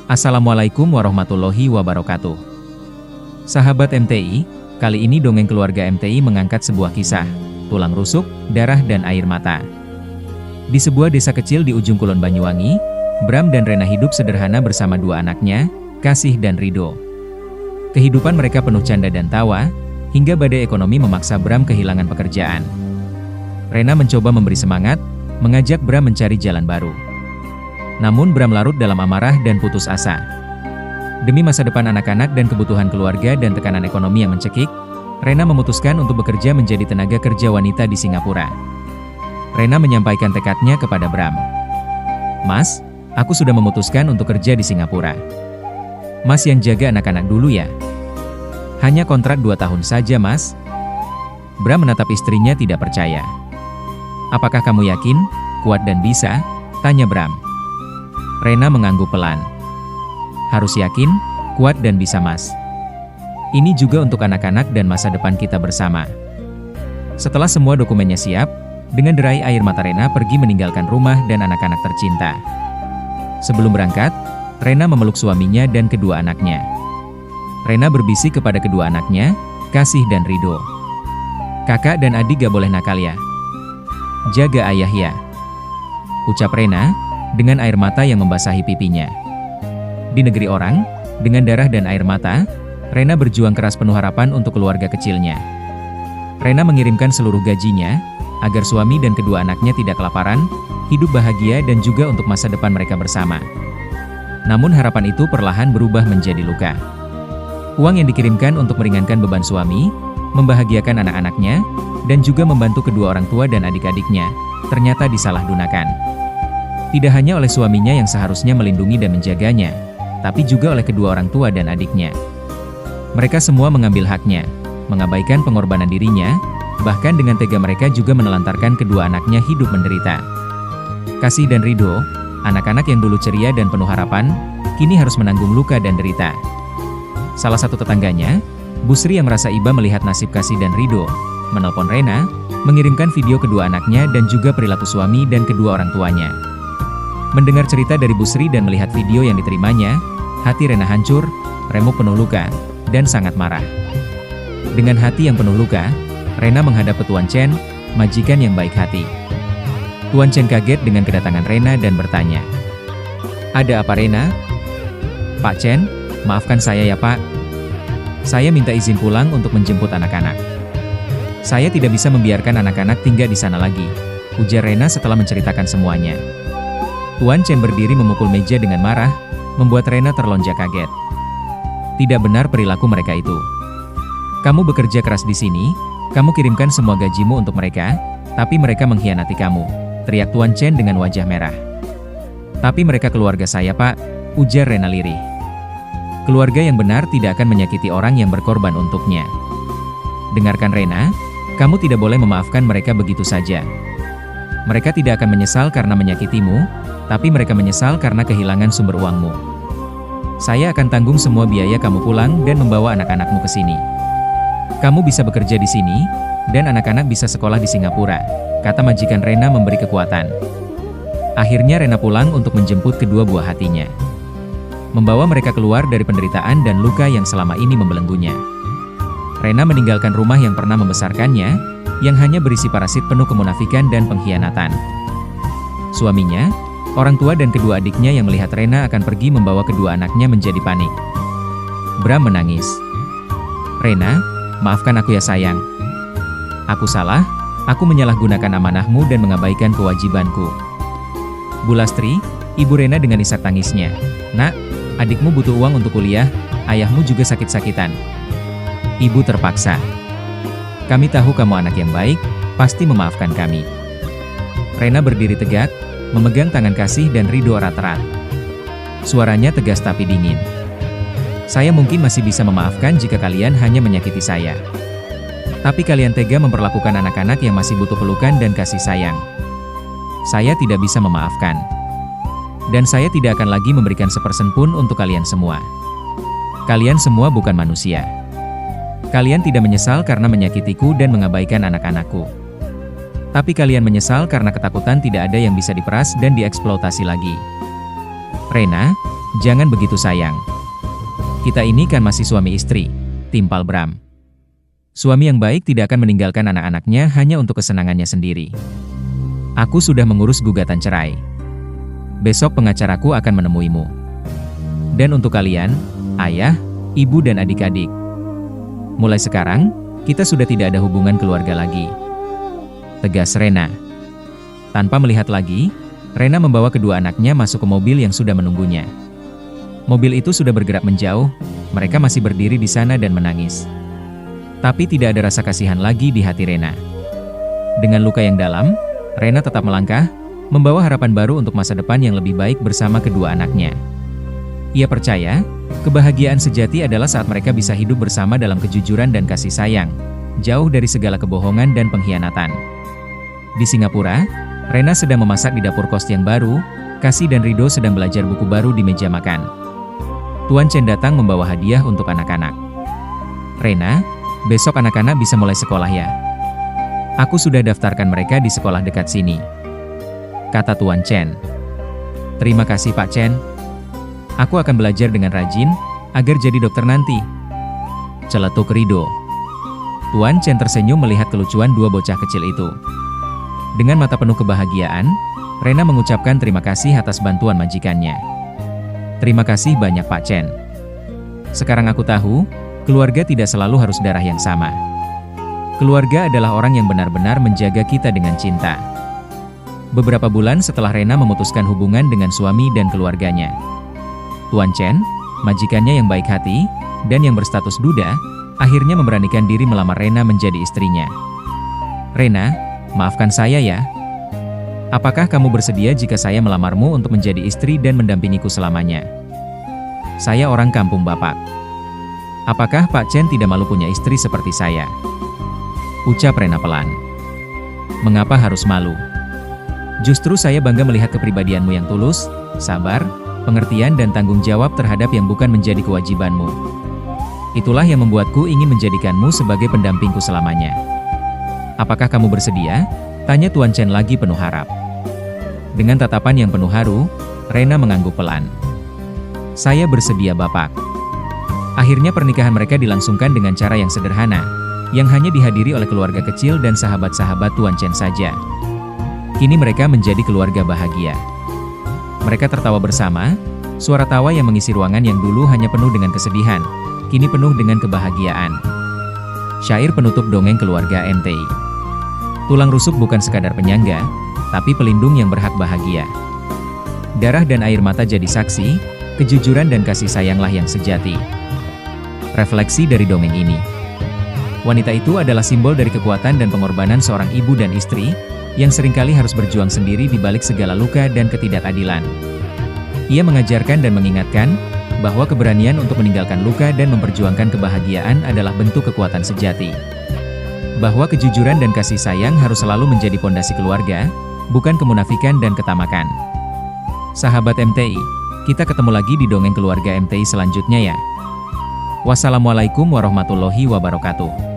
Assalamualaikum warahmatullahi wabarakatuh. Sahabat MTI, kali ini dongeng keluarga MTI mengangkat sebuah kisah, tulang rusuk, darah dan air mata. Di sebuah desa kecil di ujung kulon Banyuwangi, Bram dan Rena hidup sederhana bersama dua anaknya, Kasih dan Rido. Kehidupan mereka penuh canda dan tawa, hingga badai ekonomi memaksa Bram kehilangan pekerjaan. Rena mencoba memberi semangat, mengajak Bram mencari jalan baru. Namun Bram larut dalam amarah dan putus asa. Demi masa depan anak-anak dan kebutuhan keluarga dan tekanan ekonomi yang mencekik, Rena memutuskan untuk bekerja menjadi tenaga kerja wanita di Singapura. Rena menyampaikan tekadnya kepada Bram. "Mas, aku sudah memutuskan untuk kerja di Singapura. Mas yang jaga anak-anak dulu ya. Hanya kontrak 2 tahun saja, Mas." Bram menatap istrinya tidak percaya. "Apakah kamu yakin, kuat dan bisa?" tanya Bram. Rena mengangguk pelan. "Harus yakin, kuat dan bisa, Mas. Ini juga untuk anak-anak dan masa depan kita bersama." Setelah semua dokumennya siap, dengan derai air mata Rena pergi meninggalkan rumah dan anak-anak tercinta. Sebelum berangkat, Rena memeluk suaminya dan kedua anaknya. Rena berbisik kepada kedua anaknya, Kasih dan Rido. "Kakak dan adik gak boleh nakal ya. Jaga ayah ya," ucap Rena, dengan air mata yang membasahi pipinya. Di negeri orang, dengan darah dan air mata, Rena berjuang keras penuh harapan untuk keluarga kecilnya. Rena mengirimkan seluruh gajinya, agar suami dan kedua anaknya tidak kelaparan, hidup bahagia dan juga untuk masa depan mereka bersama. Namun harapan itu perlahan berubah menjadi luka. Uang yang dikirimkan untuk meringankan beban suami, membahagiakan anak-anaknya, dan juga membantu kedua orang tua dan adik-adiknya, ternyata disalahgunakan. Tidak hanya oleh suaminya yang seharusnya melindungi dan menjaganya, tapi juga oleh kedua orang tua dan adiknya. Mereka semua mengambil haknya, mengabaikan pengorbanan dirinya, bahkan dengan tega mereka juga menelantarkan kedua anaknya hidup menderita. Kasih dan Rido, anak-anak yang dulu ceria dan penuh harapan, kini harus menanggung luka dan derita. Salah satu tetangganya, Busri yang merasa iba melihat nasib Kasih dan Rido, menelpon Rena, mengirimkan video kedua anaknya dan juga perilaku suami dan kedua orang tuanya. Mendengar cerita dari Busri dan melihat video yang diterimanya, hati Rena hancur, remuk penuh luka, dan sangat marah. Dengan hati yang penuh luka, Rena menghadap ke Tuan Chen, majikan yang baik hati. Tuan Chen kaget dengan kedatangan Rena dan bertanya, "Ada apa Rena?" "Pak Chen, maafkan saya ya Pak. Saya minta izin pulang untuk menjemput anak-anak. Saya tidak bisa membiarkan anak-anak tinggal di sana lagi," ujar Rena setelah menceritakan semuanya. Tuan Chen berdiri memukul meja dengan marah, membuat Rena terlonjak kaget. Tidak benar perilaku mereka itu. "Kamu bekerja keras di sini, kamu kirimkan semua gajimu untuk mereka, tapi mereka mengkhianati kamu," teriak Tuan Chen dengan wajah merah. "Tapi mereka keluarga saya Pak," ujar Rena lirih. "Keluarga yang benar tidak akan menyakiti orang yang berkorban untuknya. Dengarkan Rena, kamu tidak boleh memaafkan mereka begitu saja. Mereka tidak akan menyesal karena menyakitimu, tapi mereka menyesal karena kehilangan sumber uangmu. Saya akan tanggung semua biaya kamu pulang dan membawa anak-anakmu ke sini. Kamu bisa bekerja di sini, dan anak-anak bisa sekolah di Singapura," kata majikan Rena memberi kekuatan. Akhirnya Rena pulang untuk menjemput kedua buah hatinya. Membawa mereka keluar dari penderitaan dan luka yang selama ini membelenggunya. Rena meninggalkan rumah yang pernah membesarkannya, yang hanya berisi parasit penuh kemunafikan dan pengkhianatan. Suaminya, orang tua dan kedua adiknya yang melihat Rena akan pergi membawa kedua anaknya menjadi panik. Bram menangis. "Rena, maafkan aku ya sayang. Aku salah, aku menyalahgunakan amanahmu dan mengabaikan kewajibanku." Bu Lastri, ibu Rena dengan isak tangisnya. "Nak, adikmu butuh uang untuk kuliah, ayahmu juga sakit-sakitan. Ibu terpaksa. Kami tahu kamu anak yang baik, pasti memaafkan kami." Rena berdiri tegak, memegang tangan Kasih dan Rido erat-erat. Suaranya tegas tapi dingin. "Saya mungkin masih bisa memaafkan jika kalian hanya menyakiti saya. Tapi kalian tega memperlakukan anak-anak yang masih butuh pelukan dan kasih sayang. Saya tidak bisa memaafkan. Dan saya tidak akan lagi memberikan sepersen pun untuk kalian semua. Kalian semua bukan manusia. Kalian tidak menyesal karena menyakitiku dan mengabaikan anak-anakku. Tapi kalian menyesal karena ketakutan tidak ada yang bisa diperas dan dieksploitasi lagi. Rena, Jangan begitu sayang. Kita ini kan masih suami istri, timpal Bram. Suami yang baik tidak akan meninggalkan anak-anaknya hanya untuk kesenangannya sendiri. Aku sudah mengurus gugatan cerai. Besok pengacaraku akan menemuimu. Dan untuk kalian, ayah, ibu dan adik-adik. Mulai sekarang, kita sudah tidak ada hubungan keluarga lagi. Tegas Rena. Tanpa melihat lagi, Rena membawa kedua anaknya masuk ke mobil yang sudah menunggunya. Mobil itu sudah bergerak menjauh, mereka masih berdiri di sana dan menangis. Tapi tidak ada rasa kasihan lagi di hati Rena. Dengan luka yang dalam, Rena tetap melangkah, membawa harapan baru untuk masa depan yang lebih baik bersama kedua anaknya. Ia percaya, kebahagiaan sejati adalah saat mereka bisa hidup bersama dalam kejujuran dan kasih sayang, jauh dari segala kebohongan dan pengkhianatan. Di Singapura, Rena sedang memasak di dapur kos yang baru, Kasih dan Rido sedang belajar buku baru di meja makan. Tuan Chen datang membawa hadiah untuk anak-anak. Rena, besok anak-anak bisa mulai sekolah ya. Aku sudah daftarkan mereka di sekolah dekat sini, kata Tuan Chen. Terima kasih Pak Chen. Aku akan belajar dengan rajin, agar jadi dokter nanti, celetuk Rido. Tuan Chen tersenyum melihat kelucuan dua bocah kecil itu. Dengan mata penuh kebahagiaan, Rena mengucapkan terima kasih atas bantuan majikannya. Terima kasih banyak Pak Chen. Sekarang aku tahu, keluarga tidak selalu harus darah yang sama. Keluarga adalah orang yang benar-benar menjaga kita dengan cinta. Beberapa bulan setelah Rena memutuskan hubungan dengan suami dan keluarganya, Tuan Chen, majikannya yang baik hati, dan yang berstatus duda, akhirnya memberanikan diri melamar Rena menjadi istrinya. Rena, maafkan saya ya. Apakah kamu bersedia jika saya melamarmu untuk menjadi istri dan mendampingiku selamanya? Saya orang kampung Bapak. Apakah Pak Chen tidak malu punya istri seperti saya? Ucap Rena pelan. Mengapa harus malu? Justru saya bangga melihat kepribadianmu yang tulus, sabar, pengertian dan tanggung jawab terhadap yang bukan menjadi kewajibanmu. Itulah yang membuatku ingin menjadikanmu sebagai pendampingku selamanya. Apakah kamu bersedia? Tanya Tuan Chen lagi penuh harap. Dengan tatapan yang penuh haru, Rena mengangguk pelan. Saya bersedia Bapak. Akhirnya pernikahan mereka dilangsungkan dengan cara yang sederhana, yang hanya dihadiri oleh keluarga kecil dan sahabat-sahabat Tuan Chen saja. Kini mereka menjadi keluarga bahagia. Mereka tertawa bersama, suara tawa yang mengisi ruangan yang dulu hanya penuh dengan kesedihan, kini penuh dengan kebahagiaan. Syair penutup dongeng keluarga MTI. Tulang rusuk bukan sekadar penyangga, tapi pelindung yang berhak bahagia. Darah dan air mata jadi saksi, kejujuran dan kasih sayanglah yang sejati. Refleksi dari dongeng ini. Wanita itu adalah simbol dari kekuatan dan pengorbanan seorang ibu dan istri, yang seringkali harus berjuang sendiri di balik segala luka dan ketidakadilan. Ia mengajarkan dan mengingatkan, bahwa keberanian untuk meninggalkan luka dan memperjuangkan kebahagiaan adalah bentuk kekuatan sejati. Bahwa kejujuran dan kasih sayang harus selalu menjadi pondasi keluarga, bukan kemunafikan dan ketamakan. Sahabat MTI, kita ketemu lagi di dongeng keluarga MTI selanjutnya ya. Wassalamualaikum warahmatullahi wabarakatuh.